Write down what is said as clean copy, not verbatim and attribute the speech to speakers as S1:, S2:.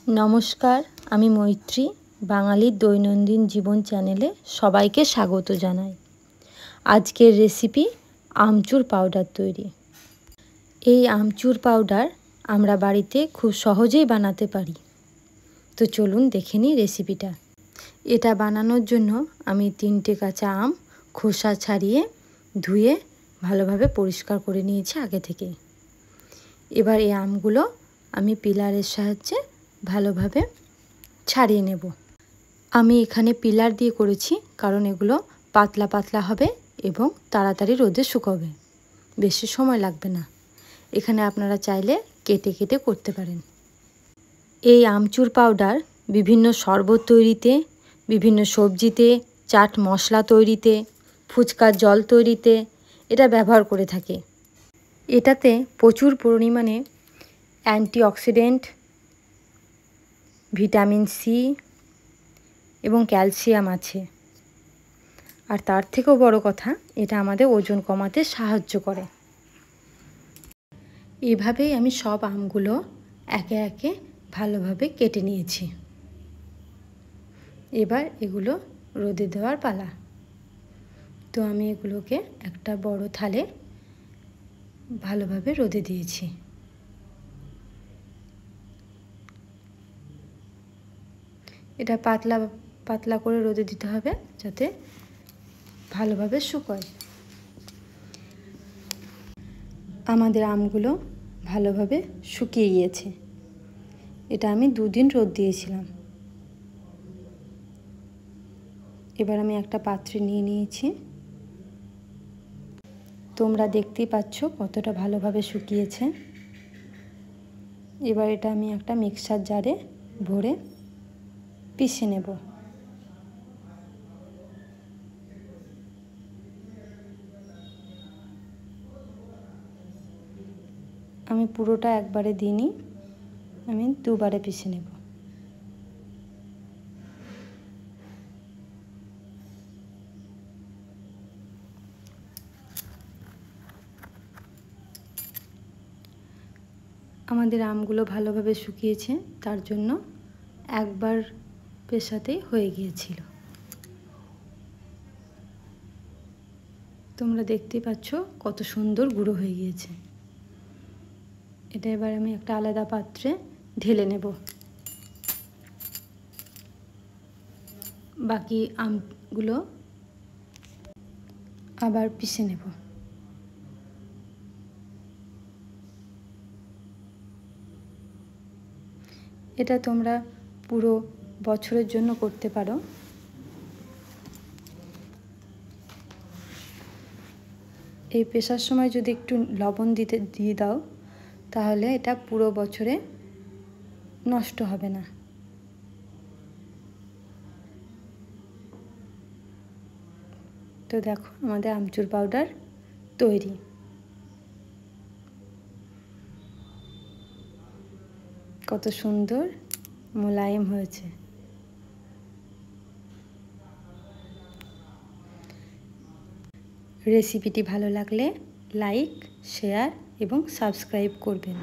S1: নমস্কার, আমি মৈত্রী। বাঙালির দৈনন্দিন জীবন চ্যানেলে সবাইকে স্বাগত জানাই। আজকের রেসিপি আমচুর পাউডার তৈরি। এই আমচুর পাউডার আমরা বাড়িতে খুব সহজেই বানাতে পারি। তো চলুন দেখে নিই রেসিপিটা। এটা বানানোর জন্য আমি 3টে কাঁচা আম খোসা ছাড়িয়ে ধুয়ে ভালোভাবে পরিষ্কার করে নিয়েছি আগে থেকে। এবার এই আমগুলো আমি পিলারের সাহায্যে ভালোভাবে ছাড়িয়ে নেব। আমি এখানে পিলার দিয়ে করেছি কারণ এগুলো পাতলা পাতলা হবে এবং তাড়াতাড়ি রোদে শুকাবে, বেশি সময় লাগবে না। এখানে আপনারা চাইলে কেটে কেটে করতে পারেন। এই আমচুর পাউডার বিভিন্ন শরবত তৈরিতে, বিভিন্ন সবজিতে, চাট মশলা তৈরিতে, ফুচকার জল তৈরিতে এটা ব্যবহার করে থাকে। এটাতে প্রচুর পরিমাণে অ্যান্টিঅক্সিডেন্ট, ভিটামিন সি এবং ক্যালসিয়াম আছে। আর তার থেকেও বড় কথা, এটা আমাদের ওজন কমাতে সাহায্য করে। এভাবেই আমি সব আমগুলো একে একে ভালোভাবে কেটে নিয়েছি। এবার এগুলো রোদে দেওয়ার পালা। তো আমি এগুলোকে একটা বড় থালে ভালোভাবে রোদে দিয়েছি। এটা পাতলা পাতলা করে রোদে দিতে হবে যাতে ভালোভাবে শুকায়। আমাদের আমগুলো ভালোভাবে শুকিয়ে গিয়েছে। এটা আমি 2 দিন রোদ দিয়েছিলাম। এবার আমি একটা পাত্রে নিয়ে নিয়েছি। তোমরা দেখতেই পাচ্ছ কতটা ভালোভাবে শুকিয়েছে। এবার এটা আমি একটা মিক্সার জারে ভরে পিষে নেব। আমি পুরোটা একবারে দিইনি, আমি 2বারে পিষে নেব। আমাদের আমগুলো ভালোভাবে শুকিয়েছে, তার জন্য একবার পেশাতেই হয়ে গিয়েছিল। তোমরা দেখতেই পাচ্ছ কত সুন্দর গুঁড়ো হয়ে গিয়েছে। এটা এবার আমি একটা আলাদা পাত্রে ঢেলে নেব। বাকি আমগুলো আবার পিষে নেব। এটা তোমরা পুরো বছরের জন্য করতে পারো। এই পেশার সময় যদি একটু লবণ দিয়ে দাও তাহলে এটা পুরো বছরে নষ্ট হবে না। তো দেখো আমাদের আমচুর পাউডার তৈরি। কত সুন্দর মোলায়েম হয়েছে। রেসিপিটি ভালো লাগলে লাইক, শেয়ার এবং সাবস্ক্রাইব করবেন।